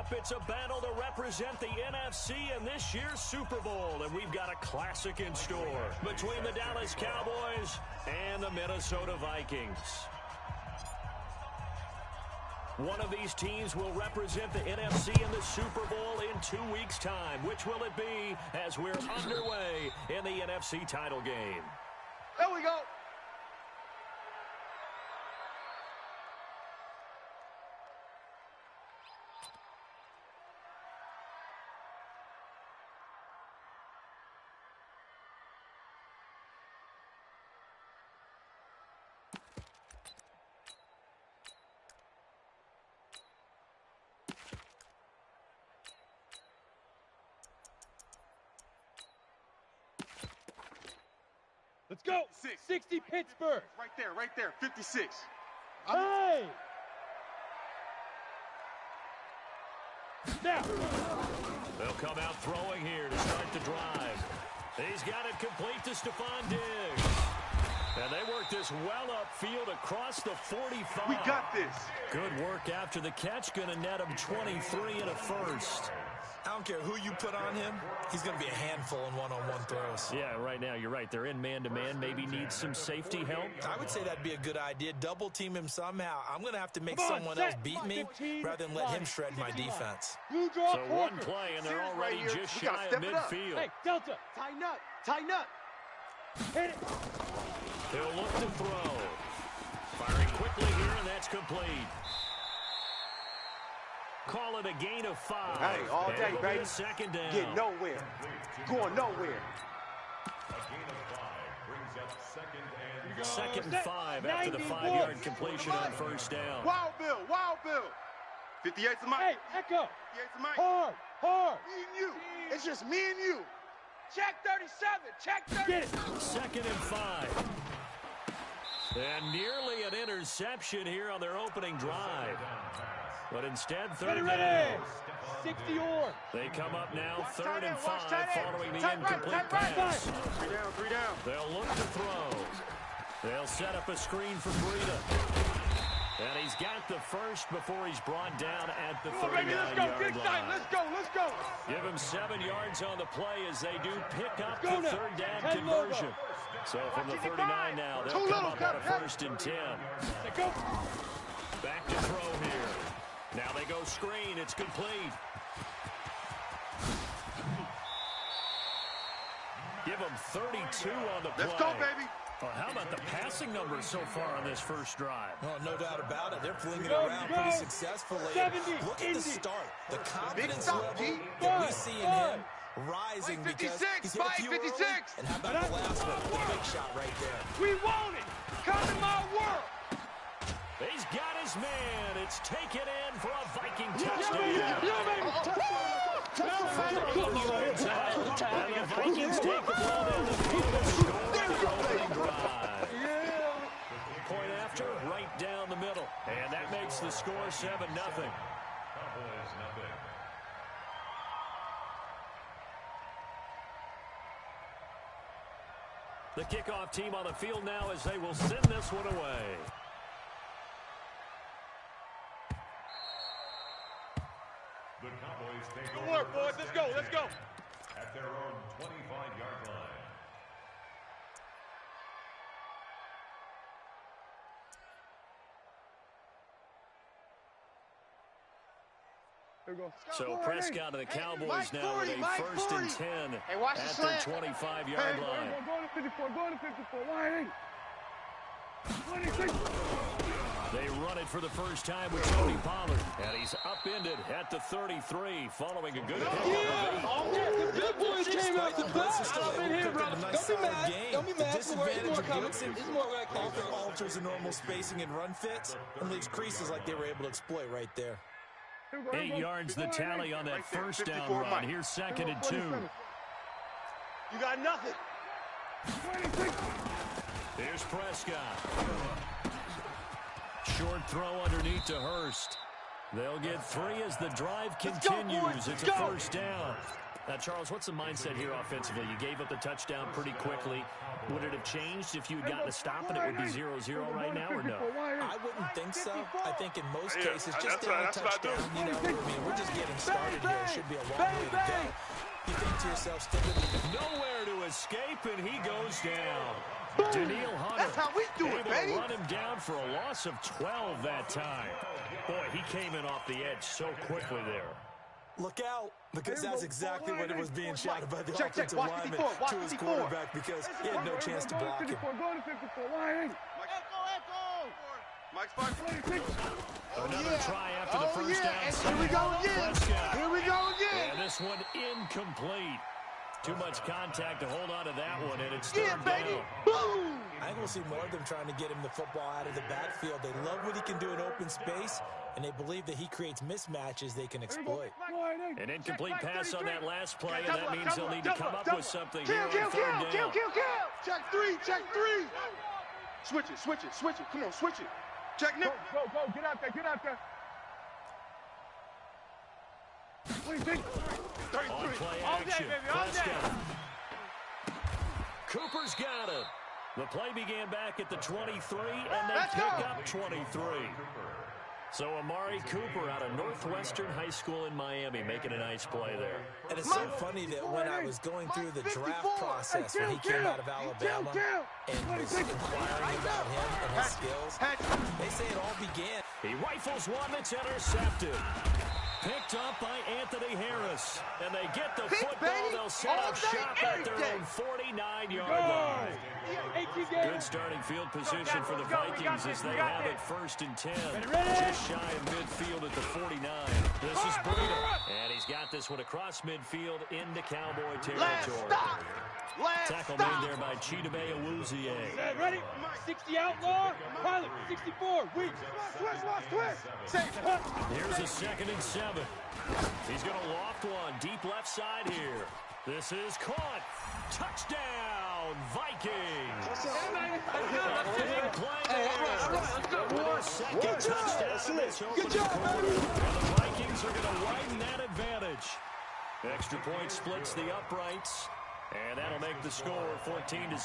up. It's a battle to represent the NFC in this year's Super Bowl, and we've got a classic in store between the Dallas Cowboys and the Minnesota Vikings. One of these teams will represent the NFC in the Super Bowl in 2 weeks' time. Which will it be as we're underway in the NFC title game? There we go. Let's go. 60 Pittsburgh. Right there. 56. Hey! Now. They'll come out throwing here to start the drive. He's got it complete to Stephon Diggs. And they work this well upfield across the 45. We got this. Good work after the catch. Going to net him 23 and a first. I don't care who you put on him, he's going to be a handful in one-on-one throws. Yeah, right now, you're right. They're in man-to-man. Maybe needs some safety help. I would say that'd be a good idea. Double-team him somehow. I'm going to have to make someone else beat me rather than let him shred my defense. So one play, and they're already just shy of midfield. Hey, Delta. Tighten up. Hit it. He'll look to throw. Firing quickly here, and that's complete. Call it a gain of 5. Hey, all day, baby. Second down. Get nowhere. Going nowhere. Second and 5 after the 5-yard completion on first down. Wild Bill. 58's mine. Hey, Echo. 58's mine. Hard. Me and you. It's just me and you. Check 37. Check 30. Get it. Second and 5. And nearly an interception here on their opening drive. But instead, third down. 60 or. They come up now, third and 5, following the incomplete pass. 3 down. They'll look to throw. They'll set up a screen for Breida. And he's got the first before he's brought down at the 39-yard line. Let's go. Give him 7 yards on the play as they do pick up the third down conversion. So from the 39 now, they'll come up on a first and 10. Back to throw here. Now they go screen. It's complete. Give him 32 on the play. Let's go, baby. Well, how about the passing numbers so far on this first drive? Oh, no doubt about it. They're flinging it around pretty successfully. Look at the start. The confidence level that we see in him rising because he's hit a few early. And how about the last one? The big shot right there. We want it. Come to my world. He's got his man. It's taken in for a Viking touchdown. And the Vikings take the ball down the field and score their opening drive. Point after, right down the middle. And that makes the score 7-0. The kickoff team on the field now as they will send this one away. The Cowboys take Good work, boys. Let's go. At their own 25-yard line. So Prescott and the Cowboys now with a first and 10 at their 25-yard line. Going to 54. Line 26. They run it for the first time with Tony Pollard. And he's upended at the 33 following a good hit. The big boys came out the back. Up in here, bro. Don't be mad. Disadvantage of Gibson often alters the normal spacing and run fits and leaves creases like they were able to exploit right there. 8 yards the tally on that first down run. Here's second and 2. You got nothing. Here's Prescott. Short throw underneath to Hurst. They'll get 3 as the drive continues. It's a first down. Now, Charles, what's the mindset here offensively? You gave up the touchdown pretty quickly. Would it have changed if you had gotten a stop and it would be 0-0 right now, or no? I wouldn't think so. I think in most cases, just down a touchdown, we're just getting should be a long way to go. You think to yourself, nowhere to escape, and he goes down. Daniil Hunter That's how we do it, able baby. to run him down for a loss of 12 that time. Boy, he came in off the edge so quickly there. look out, because that's exactly what it was being shouted by the Check, offensive watch lineman 54, watch to his 54. quarterback because he had no chance to block him. Mike's fine. Another try after the first down. Here we go again. Prescott. Here we go again. And this one incomplete. Too much contact to hold on to that one, and it's Yeah, third baby. down. Boom. I think we'll see more of them trying to get him the football out of the backfield. They love what he can do in open space, and they believe that he creates mismatches they can exploit. An incomplete pass on that last play, and that means they'll need to come up with something here on Kill. third down. Check three. Switch it. Come on, switch it. Check now. Go, get out there. What do you think? On play All day, action. baby, all day. Prescott. Cooper's got it. The play began back at the 23, and they Let's pick go. up 23. So Amari Cooper out of Northwestern High School in Miami making a nice play there. And it's so funny that when I was going through the draft process when he came out of Alabama and was inquiring about him and his skills, they say it all began. He rifles one that's intercepted. Picked up by Anthony Harris. And they get the football. baby. They'll set All up day, shop at every their day. own 49-yard line. 18 Good games. starting field position for the Let's go. We got Vikings this. as they We got have this. it first and 10. Ready? Just shy of midfield at the 49. This is Breida. And he's got this one across midfield into Cowboy Last territory. stop. Last Tackle stop. made there by Chidobe Awuzie. Ready? 60 outlaw. Pilot, 64. Weak. Twist. Here's a 2nd and 7. He's going to loft one deep left side here. This is caught. Touchdown, Vikings. Big play there. With their second touchdown in this opening quarter. And the Vikings are going to widen that advantage. Extra point splits the uprights. And that'll make the score 14-0.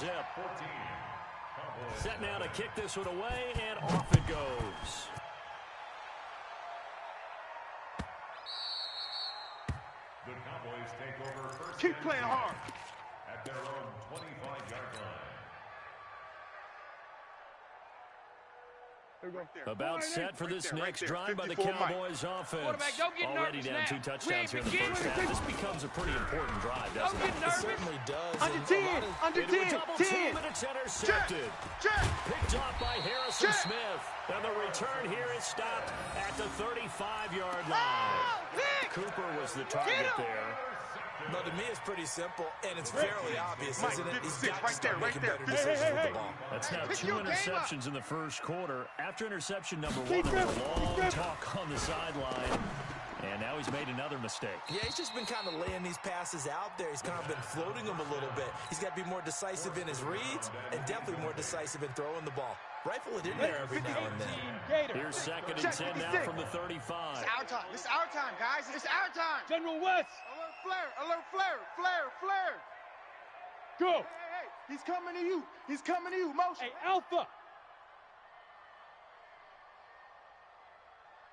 Set now to kick this one away, and off it goes. The Cowboys take over first. Keep playing hard. At their own 25-yard line. About set for this next there. drive by the 54 Mike. Cowboys offense. Quarterback, don't get Already nervous down now. 2 touchdowns here in the first half. This becomes a pretty important drive, doesn't Don't it? get It nervous. certainly does. Under and 10. a lot of- Under Into a 10. double 10. team, and it's intercepted. Check. Picked off by Harrison Check. Smith. And the return here is stopped at the 35-yard line. Pick. Cooper was the target there. No, to me, it's pretty simple, and it's fairly obvious, Mike, isn't it? He's 56, got to right start there, making right better there. decisions with Hey. the ball. That's now Pick 2 your game up. interceptions in the first quarter. After interception number 1, there was a long talk on the sideline. And now he's made another mistake. Yeah, he's just been kind of laying these passes out there. He's kind of been floating them a little bit. He's got to be more decisive in his reads and definitely more decisive in throwing the ball. Rifle it in there every now and then. Gator. Here's 2nd and Check 10 now 56. from the 35. It's our time. It's our time, guys. It's our time. General West. Alert flare. Go. Hey. He's coming to you. Motion. Hey, Alpha.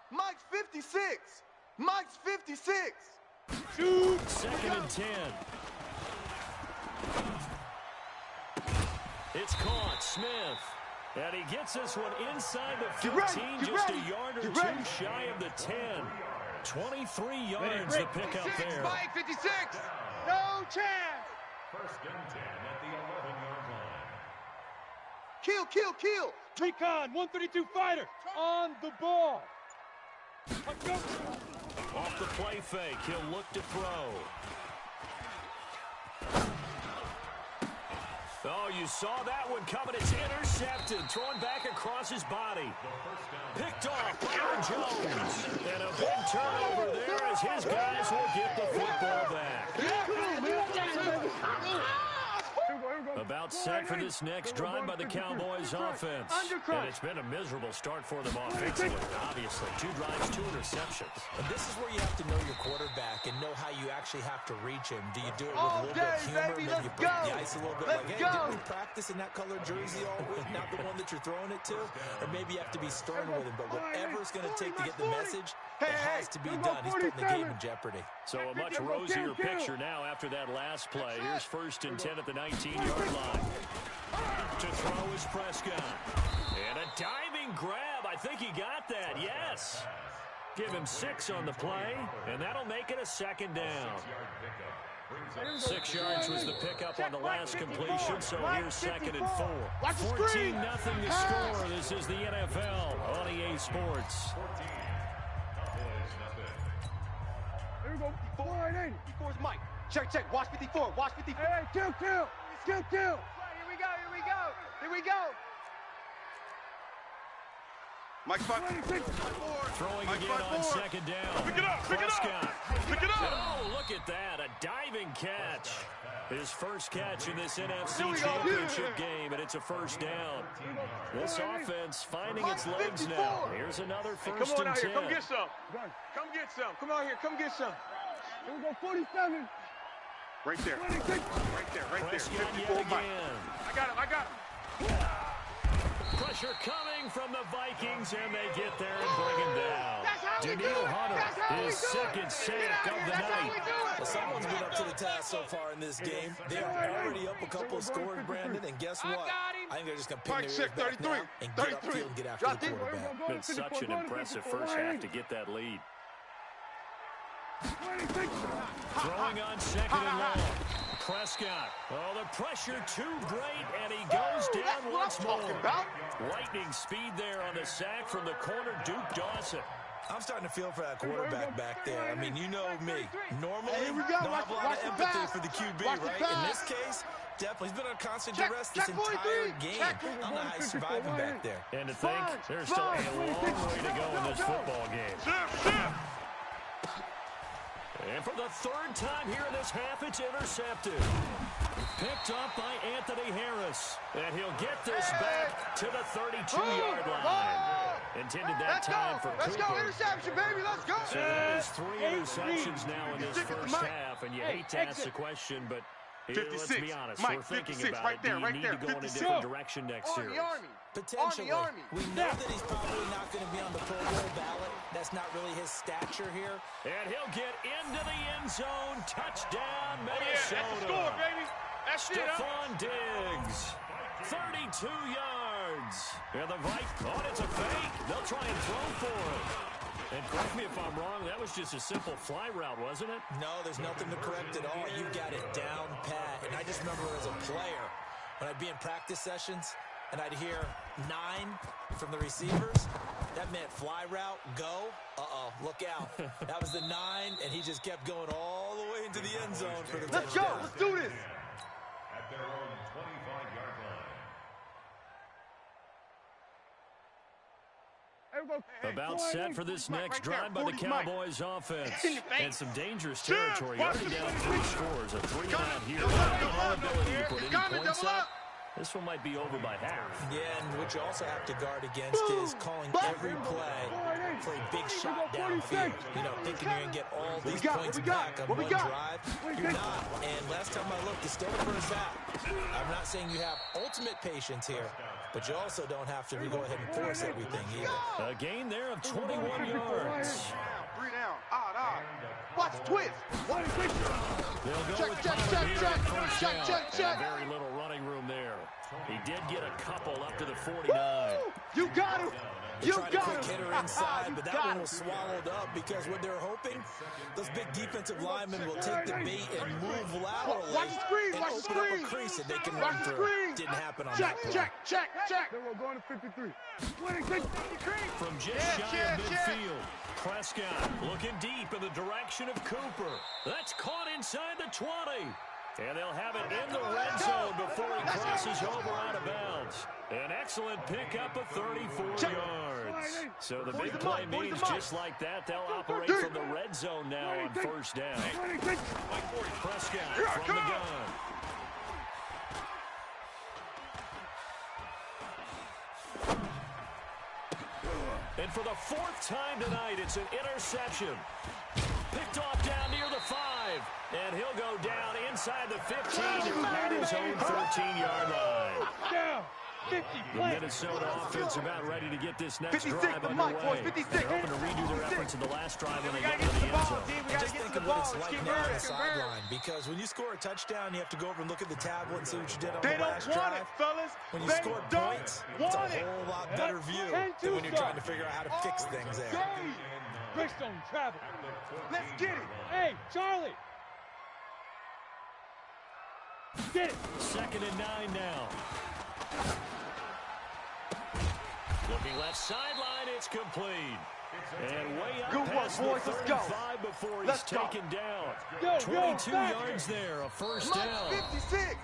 Mike's 56. Mike's 56. Shoot. 2nd and 10. It's caught. Smith. And he gets this one inside the 15, just a yard or two shy of the 10. 23 yards to pick up there. Mike 56. No chance. First and 10 at the 11-yard line. Kill. Recon, 132 fighter. On the ball. Go. Off the play fake, he'll look to throw. Oh, you saw that one coming. It's intercepted. Thrown back across his body. Picked off by Aaron Jones. And a big turnover there as his guys will get the football back. About set for this next drive by the Cowboys offense. And it's been a miserable start for them offensively, obviously. 2 drives, 2 interceptions. And this is where you have to know your quarterback and know how you actually have to reach him. Do you do it with a little bit of humor? Maybe you break the ice a little bit. Like, hey, didn't we practice in that colored jersey all week, not the one that you're throwing it to? Or maybe you have to be stern with him. But whatever it's going to take to get the message, it has to be done. He's putting the game in jeopardy. So a much rosier picture now after that last play. Here's 1st and 10 at the 19-yard line. To throw is Prescott. And a diving grab. I think he got that, yes. Give him 6 on the play, and that'll make it a 2nd down. 6 yards was the pickup on the last completion, so here's 2nd and 4. 14-0 the score. This is the NFL on EA Sports. Here we go. 54 is Mike. Check. Watch 54. Watch 54. Hey, kill. Here we go. Mike's 5. Throwing again on 2nd down. Pick it up. Pick it up. Oh, look at that. A diving catch. His first catch in this NFC Championship game, and it's a 1st down. This offense finding its legs now. Here's another 1st and 10. Come on out here. Come get some. Come out here. Come get some. Here we go. 47. Right there. Right there. 54 Mike. I got him. Pressure coming from the Vikings, and they get there and bring him down. Daniil Hunter, his 2nd sack of the night. Well, someone's been up to the task so far in this game. They are already up a couple of scores, Brandon, and guess what? I think they're just going to pin their ears back now and get upfield and get after the quarterback. Been such an impressive first half to get that lead. Throwing on 2nd and long. Prescott. Oh, the pressure too great, and he goes down once more. Lightning speed there on the sack from the corner, Duke Dawson. I'm starting to feel for that quarterback back there. I mean, you know me. Normally, I have a lot of empathy for the QB, right? In this case, definitely. He's been on constant duress this entire game. I don't know how he's surviving back there. And to think, there's still a long way to go in this football game. And for the 3rd time here in this half, it's intercepted. Picked up by Anthony Harris. And he'll get this back to the 32-yard line. Intended that time for Cooper. Let's go, interception, baby, let's go. So there's 3 interceptions now in this first half, and you hate to ask the question, but let's be honest, we're thinking about it. Do you need to go in a different direction next series? Potentially. We know that he's probably not going to be on the Pro Bowl ballot. That's not really his stature here. And he'll get into the end zone. Touchdown, Minnesota. That's the score, baby. That's Stephon Diggs. 32 yards. And the Vikings, it's a fake. They'll try and throw for it. And correct me if I'm wrong, that was just a simple fly route, wasn't it? No, there's nothing to correct at all. You got it down pat. And I just remember as a player, when I'd be in practice sessions, and I'd hear 9 from the receivers, that meant fly route, go, look out. That was the 9, and he just kept going all the way into the end zone for the touchdown. Let's go, let's do this. At their own 25-yard line. About set for this next drive by the Cowboys offense. And some dangerous territory. Already down 3 scores. A 3-and-out here. No ability to put any points up. This one might be over by half. Yeah, and what you also have to guard against is calling every play for a big shot downfield. You know, thinking you're going to get all these points back on one drive. You're not. And last time I looked, it's still the first half. I'm not saying you have ultimate patience here, but you also don't have to go ahead and force everything either. A gain there of 21 yards. 3 down. Odd. Watch the twist. They'll go with check. Very little running room there. He did get a couple up to the 49. You got him. You tried got a quick him. hitter inside, but that one was swallowed up because what they're hoping, those big defensive linemen will take the bait and move laterally Watch the screen. and Watch the open screen. up a crease that they can Watch run the through. screen. Didn't happen on that play. Check. Then we're going to 53. From just shy of midfield, Prescott looking deep in the direction of Cooper. That's caught inside the 20. And they'll have it in the red zone before he crosses over out of bounds. An excellent pickup of 34 yards. So the big play means just like that, they'll operate from the red zone now on 1st down. Prescott from the gun. And for the 4th time tonight, it's an interception. Picked off down near the 5. And he'll go down inside the 15 at his own 14-yard line. Down. 50. The Minnesota offense about ready to get this next drive underway. They're hoping to redo their efforts in the last drive when they get to the end zone. Just think of what it's like now on the sideline, because when you score a touchdown, you have to go over and look at the tablet and see what you did on the last drive. When you score points, it's a whole lot better view than when you're trying to figure out how to fix things there. Brickstone travel. Let's get it. Hey, Charlie. Get it. 2nd and 9 now. Looking left sideline, it's complete. And way up past the 35 before he's taken down. 22 yards there, a first down.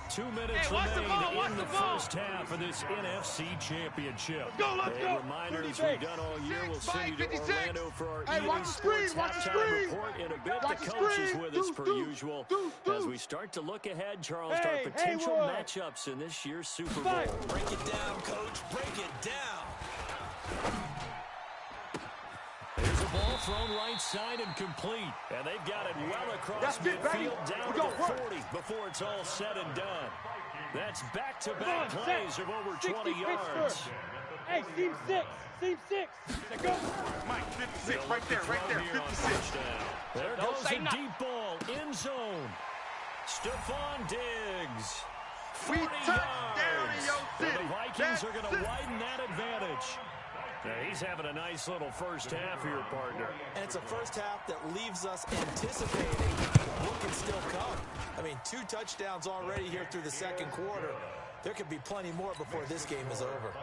2 minutes remain in the first half of this NFC Championship. A reminder, as we've done all year, we'll send you to Orlando for our EA Sports halftime report in a bit. The coach is with us per usual as we start to look ahead, Charles, to our potential matchups in this year's Super Bowl. Break it down, Coach. Break it down. Here's a ball thrown right side and complete. And they've got it well across midfield down to the 40 before it's all said and done. That's back-to-back plays of over 20 yards. Hey, seam 6. Seam 6. Go. Mike, 56 right there, 56. There goes a deep ball, end zone. Stephon Diggs. 40 yards. And the Vikings are going to widen that advantage. Yeah, he's having a nice little first half here, partner. And it's a first half that leaves us anticipating what can still come. I mean, 2 touchdowns already here through the second quarter. There could be plenty more before this game is over.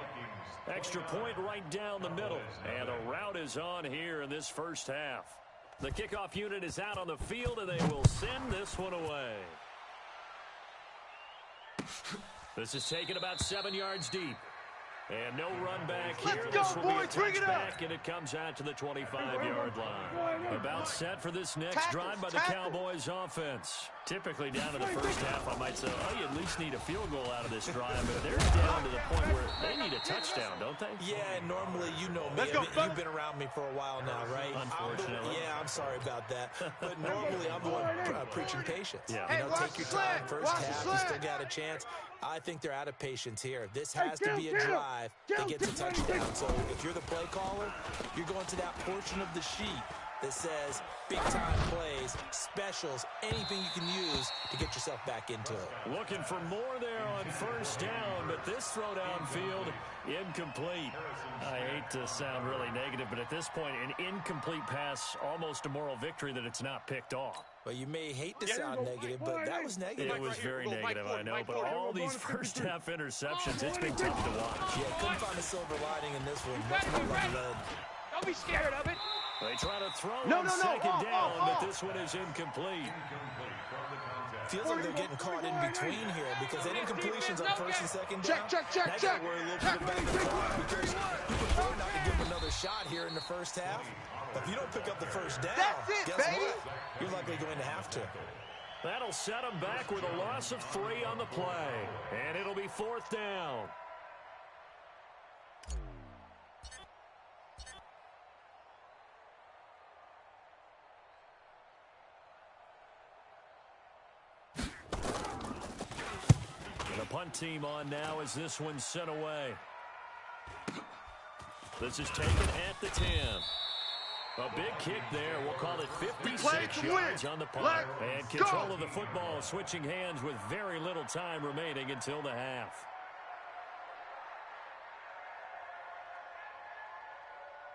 Extra point right down the middle. And a route is on here in this first half. The kickoff unit is out on the field, and they will send this one away. This is taken about 7 yards deep. And no run back here. This will be a touchback, and it comes out to the 25-yard line. About set for this next drive by the Cowboys offense. Typically down to the first half, I might say, oh, you at least need a field goal out of this drive. But they're down to the point where they need a touchdown, don't they? Yeah, normally, you know me. You've been around me for a while now, right? Unfortunately. I'm sorry about that. But normally, I'm the one preaching patience. Yeah. You know, take your time. First half, you still got a chance. I think they're out of patience here. This has to be a drive that gets a touchdown. So if you're the play caller, you're going to that portion of the sheet that says big-time plays, specials, anything you can use to get yourself back into it. Looking for more there on first down, but this throw downfield, incomplete. I hate to sound really negative, but at this point, an incomplete pass, almost a moral victory that it's not picked off. Well, you may hate to sound negative, but that was negative. It was very negative, I know, but all these first-half interceptions, it's been tough to watch. Yeah, couldn't find a silver lining in this one. Much more like lead. Don't be scared of it. They try to throw on second down, but this one is incomplete. Feels like they're getting caught in between here because any incompletions on first and second down. Check. Now you got to worry a little bit about the clock because you prefer not to give them another shot here in the first half. But if you don't pick up the first down, guess what? You're likely going to have to. That'll set them back with a loss of 3 on the play. And it'll be 4th down. Punt team on now as this one's sent away. This is taken at the 10. A big kick there. We'll call it 56 yards on the punt. And control of the football switching hands with very little time remaining until the half.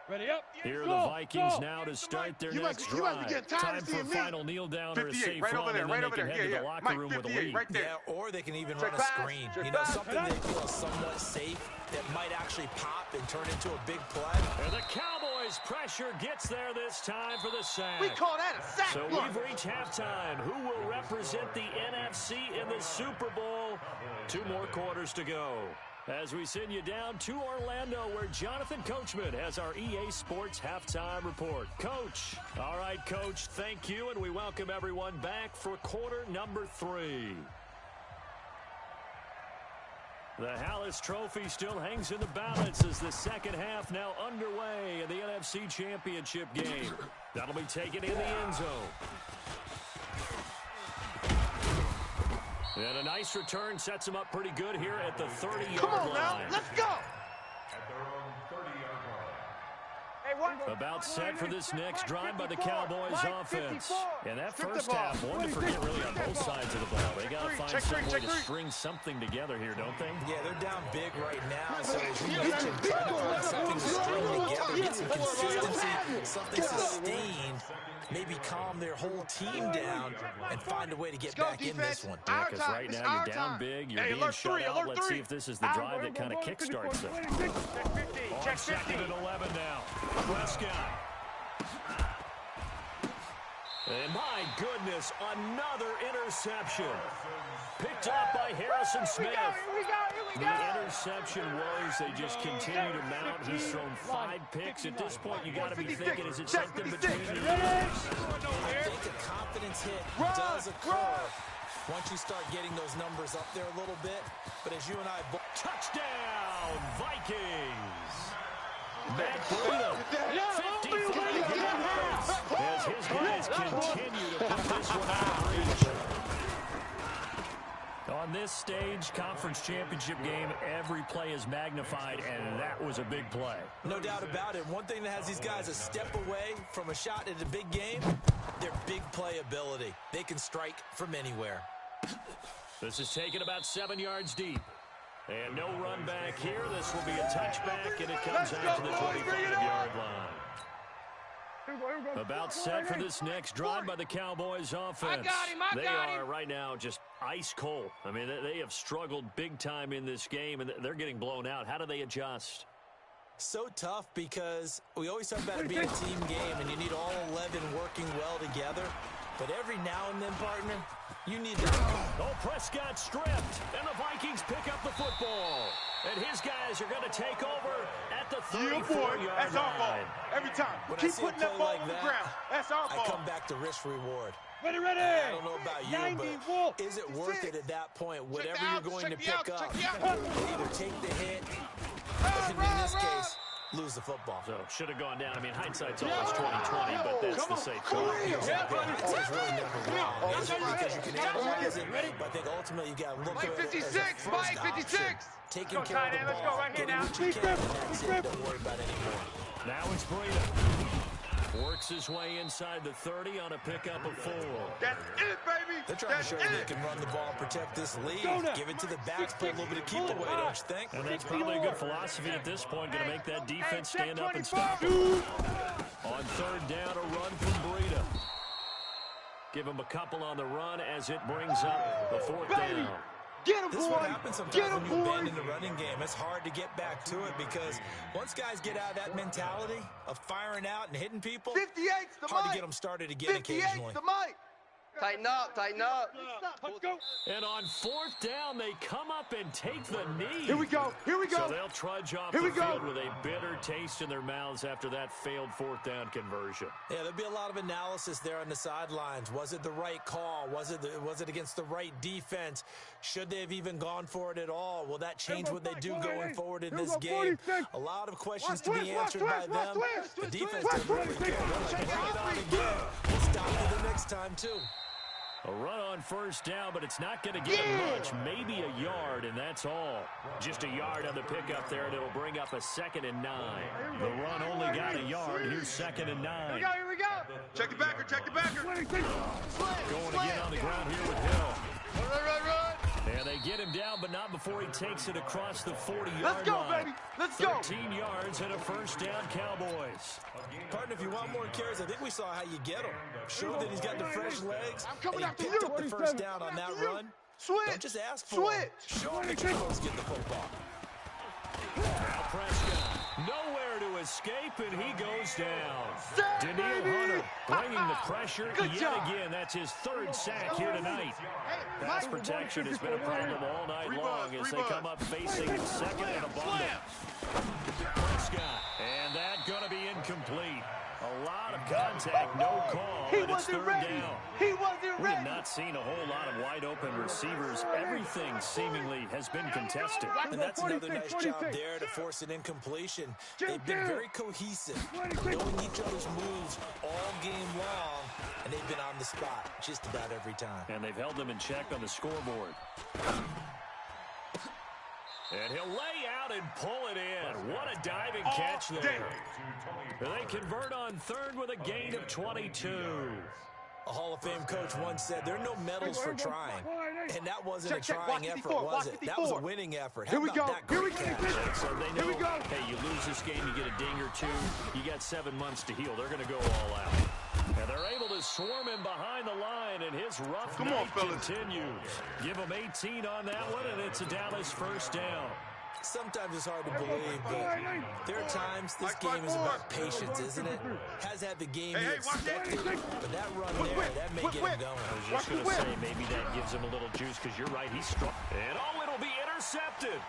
Ready up. Here are the Vikings now to start their next drive. Time for a final kneel down or a safe run, and then they can head to the locker room with a lead. Yeah, or they can even run a screen. You know, something they feel somewhat safe that might actually pop and turn into a big play. And the Cowboys pressure gets there this time for the sack. We call that a sack. So we've reached halftime. Who will represent the NFC in the Super Bowl? 2 more quarters to go. As we send you down to Orlando, where Jonathan Coachman has our EA Sports halftime report. Coach. All right, Coach, thank you, and we welcome everyone back for quarter number 3. The Hallis Trophy still hangs in the balance as the second half now underway in the NFC Championship game. That'll be taken in the end zone. And a nice return sets him up pretty good here at the 30-yard line. Now, let's go. At their own 30-yard line. About set for this next drive by the Cowboys offense. And that first half, one to forget really on both sides of the ball. They got to find some way to string something together here, don't they? Yeah, they're down big right now. So as you mentioned, trying to find something to string together, get some consistency, something sustained, maybe calm their whole team down and find a way to get back in this one. Yeah, because right now you're down big, you're being shut out. Let's see if this is the drive that kind of kickstarts them. On second and 11 now. Prescott. And my goodness, another interception. Picked up by Harrison Smith. The interception woes, they just continue to mount. He's thrown 5 picks. At this point, you got to be thinking, is it something between the ears? I think a confidence hit does occur once you start getting those numbers up there a little bit. But as you and I both... Touchdown, Vikings. Matt Breida, 53 yards, as his guys continue to put this one out of reach. On this stage, conference championship game, every play is magnified, and that was a big play. No doubt about it. One thing that has these guys a step away from a shot at a big game, their big play ability. They can strike from anywhere. This is taken about 7 yards deep. And no run back here. This will be a touchback, and it comes out to the 25-yard line. About set for this next drive by the Cowboys offense. They are right now just ice cold. I mean, they have struggled big time in this game, and they're getting blown out. How do they adjust? So tough because we always talk about it being a team game, and you need all 11 working well together. But every now and then, partner, you need that. Oh, Prescott stripped, and the Vikings pick up the football. And his guys are going to take over at the 34-yard line. That's our fault. Every time. Keep putting that ball on the ground. That's our fault. I come back to risk reward. Ready. I don't know about you, but is it worth it at that point? Whatever you're going to pick up, either take the hit, or in this case, lose the football. So should have gone down. I mean, hindsight's always 20/20, but that's the safe call. Hindsight's really never wrong. It's because you can analyze it, but I think ultimately you got to look at it as a first option. Taking care of the ball, getting what you can, and that's it. Don't worry about it anymore. Now it's Breida. Works his way inside the 30 on a pickup of 4. That's it, baby. They're trying to show you they can run the ball, protect this lead, give it to the backs, put a little bit of keep away, don't you think? And that's probably a good philosophy at this point, going to make that defense stand up and stop him. On third down, a run from Breida. Give him a couple on the run as it brings up the 4th down. Get him, this is what happens sometimes when you abandon the running game. It's hard to get back to it because once guys get out of that mentality of firing out and hitting people, 58's the hard to get them started again occasionally. 58's the mic. Tighten up. Let's go. And on 4th down, they come up and take the knee. Here we go. So they'll trudge off the field with a bitter taste in their mouths after that failed 4th down conversion. Yeah, there'll be a lot of analysis there on the sidelines. Was it the right call? Was it against the right defense? Should they have even gone for it at all? Will that change what they do going forward in this game? A lot of questions to be answered by them. The defense did really good. Bring it on again. We'll stop it the next time, too. A run on 1st down, but it's not going to get him much. Maybe a yard, and that's all. Just a yard on the pickup there, and it'll bring up a 2nd and 9. The run only got a yard. Here's 2nd and 9. Here we go. Check the backer. Going again on the ground here with Hill. Run. And they get him down, but not before he takes it across the 40-yard line. Let's go, baby. Let's go. 13 yards and a 1st down, Cowboys. Partner, if you want more carries, I think we saw how you get him. Show that he's got the fresh legs, and he after picked you. up the 1st down on that run. Don't just ask for it. Show him that you're supposed to get the football. Now Prescott, nowhere to escape, and he goes down. Daniil Hunter bringing the pressure yet again. That's his 3rd sack here tonight. Pass protection has been a problem all night long as they come up facing 2nd and a bundle. Prescott, and that's going to be incomplete. A lot of contact, no call, and it's third down. He wasn't We ready. have not seen a whole lot of wide-open receivers. Everything seemingly has been contested. And that's another nice job there to force an incompletion. They've been very cohesive, knowing each other's moves all game long, and they've been on the spot just about every time. And they've held them in check on the scoreboard. And he'll lay out and pull it in. What a diving catch there. They convert on third with a gain of 22. A Hall of Fame coach once said, there are no medals for trying. And that wasn't a trying effort, was it? That was a winning effort. How about that great catch? So they know, hey, you lose this game, you get a ding or two. You got 7 months to heal. They're going to go all out. And they're able to swarm him behind the line, and his rough night continues. Give him 18 on that one, and it's a Dallas first down. Sometimes it's hard to believe, but there are times this game is about patience, isn't it? Has had the game he expected, but that run there, that may get him going. I was just going to say, maybe that gives him a little juice, because you're right, he's strong. And it'll be intercepted.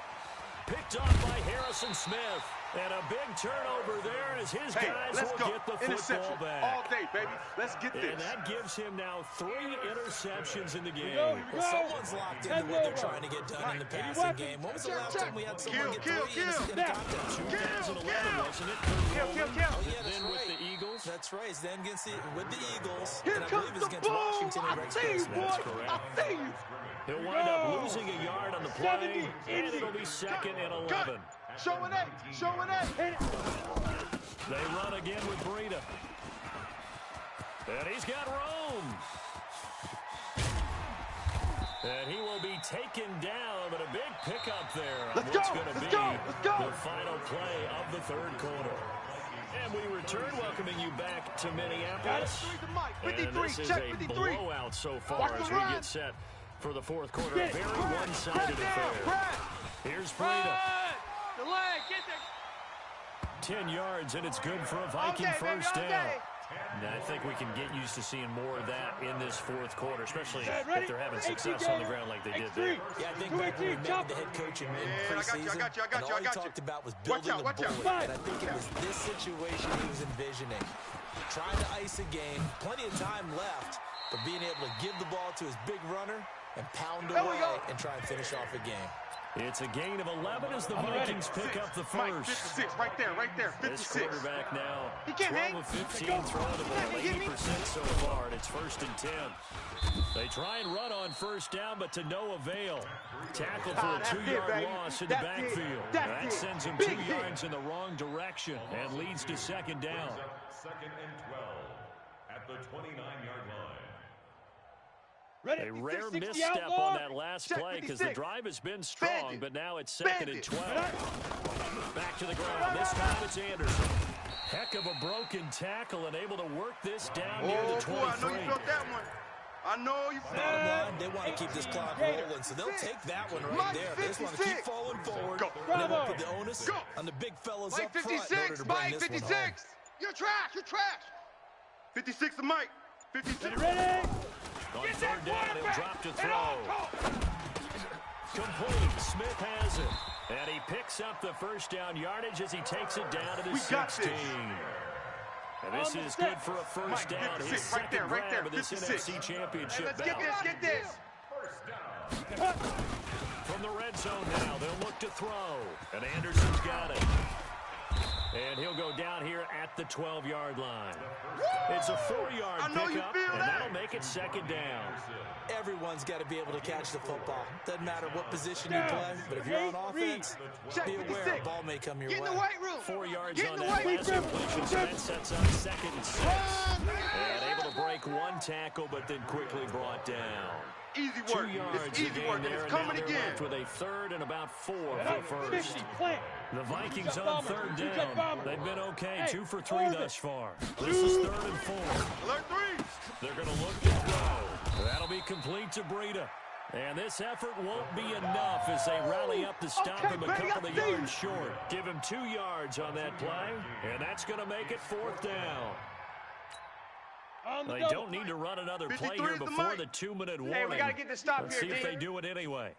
Picked off by Harrison Smith. And a big turnover there as his guys will get the football back. All day, baby. Let's get this. And that gives him now 3 interceptions in the game. Well, someone's locked into what they're trying to get done in the passing game. When was the last time we had someone get 3 in a contest? 2011, wasn't it? Oh, yeah, that's then right. with the Eagles. That's right. It's then with the Eagles. Here and I comes believe it's the against ball. Washington and Rex I see you, That's boy. correct. I see you. He'll wind up losing a yard on the play, and it'll be second and 11. Show an 8. Show an 8. They run again with Breida. And he's got room. And he will be taken down, but a big pickup there on what's going to be the final play of the third quarter. And we return, welcoming you back to Minneapolis. And this is a blowout so far as we get set for the fourth quarter. A very one-sided affair. Here's Breida. The leg, get there. 10 yards, and it's good for a Viking first down. And I think we can get used to seeing more of that in this fourth quarter, especially if they're having success on the ground like they did there. Yeah, I think back when we met with the head coach in preseason, and all he talked about was building the bullet. And I think it was this situation he was envisioning. Trying to ice a game, plenty of time left, but being able to give the ball to his big runner and pound away and try and finish off a game. It's a gain of 11 as the Vikings pick up the Mike, first. 56, right there, 56. This quarterback now, He can't 12 hang. of 15, throwing the ball 80% so far, and it's first and 10. They try and run on first down, but to no avail. Tackle for a 2-yard loss in the backfield. That sends him 2 yards in the wrong direction and leads to second down. Second and 12 at the 29-yard line. A rare misstep on that last play because the drive has been strong, but now it's second and 12. Back to the ground. This time it's Anderson. Heck of a broken tackle and able to work this down near the 23. Boy, I know you felt that one. I know you felt Bottom that. line, they want to keep this clock rolling, so they'll take that one right there. They just want to keep falling forward. And they won't put the onus on the big fellas up front in order to bring this one home. You're trash. You're trash. 56 to Mike. 56. Ready? On third down, he'll drop to throw. Complete. Smith has it. And he picks up the first down yardage as he takes it down to the 16. And this is good for a first down. His second grab of this NFC Championship Let's get this. Get this. From the red zone now, they'll look to throw. And Anderson's got it. And he'll go down here at the 12-yard line. It's a 4-yard pickup, and that'll make it second down. Everyone's got to be able to catch the football. Doesn't matter what position you play, but if you're on offense, be aware a ball may come your way. 4 yards on that last completion, so that sets up second and 6. And able to break one tackle, but then quickly brought down. Easy work. 2 yards It's easy work, and there, it's and now coming they're again. left with a third and about 4 for the first. The Vikings on third down. They've been okay, 2 for 3 thus far. This is third and 4. Alert 3. They're going to look to throw. That'll be complete to Breida. And this effort won't be enough as they rally up to stop him a couple of yards short. Give him 2 yards on that play, and that's going to make it fourth down. They don't need to run another play here before the 2-minute warning. Hey, we got to get this stop Let's here, see if D. they do it anyway.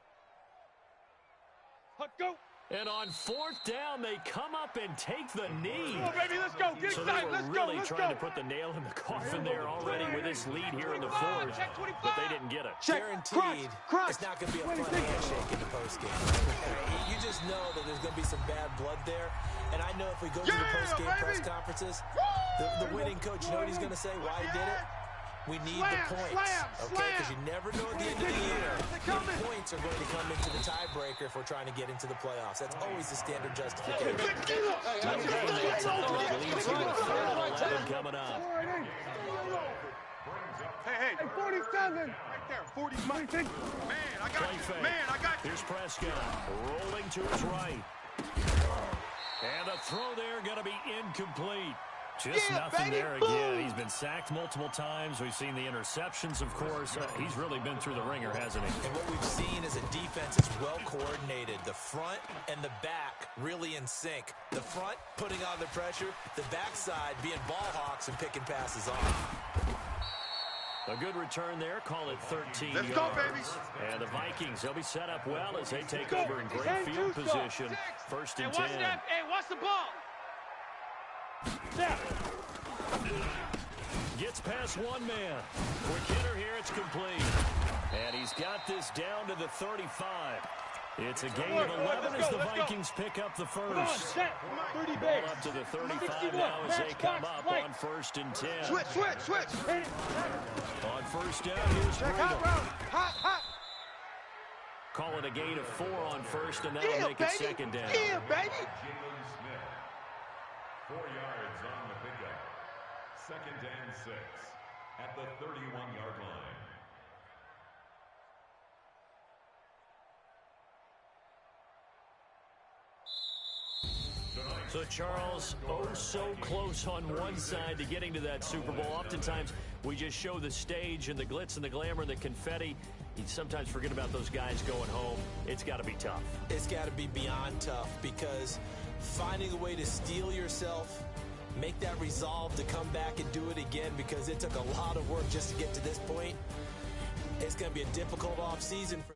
Go. And on 4th down, they come up and take the knee. Come on, baby, let's go. Get so excited. they were really trying to put the nail in the coffin there already with this lead here in the 4th, but they didn't get it. Guaranteed, it's not going to be a fun handshake in the postgame. You just know that there's going to be some bad blood there. And I know if we go to the postgame press conferences, the winning coach, you know what he's going to say, why he did it? We need the points, okay? Because you never know at the end of the year if points are going to come into the tiebreaker if we're trying to get into the playoffs. That's always the standard justification. Coming up. Hey, 47. Right there, 40 Mike. Man, I got you. Man, I got you. Here's Prescott rolling to his right. And a throw there going to be incomplete. Just nothing there again. He's been sacked multiple times. We've seen the interceptions, of course. He's really been through the ringer, hasn't he? And what we've seen is a defense that's well coordinated. The front and the back really in sync. The front putting on the pressure. The backside being ball hawks and picking passes off. A good return there. Call it 13 Let's yards. go, baby. And the Vikings, they'll be set up well as they take over in great field position. 1st and 10. Hey, watch the ball. Gets past one man. Quick hitter here, it's complete. And he's got this down to the 35. It's a gain of 11 as the Vikings pick up the first. Ball up to the 35 now as they come up on 1st and 10. Switch. On 1st down, here's Bruno. Hot. Call it a gain of 4 on 1st, and that'll make it 2nd down. Yeah, baby. 4 yards on the pickup. 2nd and 6 at the 31-yard line. So, Charles, oh so close on one side to getting to that Super Bowl. Oftentimes, we just show the stage and the glitz and the glamour and the confetti. You sometimes forget about those guys going home. It's got to be tough. It's got to be beyond tough because finding a way to steel yourself, make that resolve to come back and do it again because it took a lot of work just to get to this point. It's going to be a difficult offseason for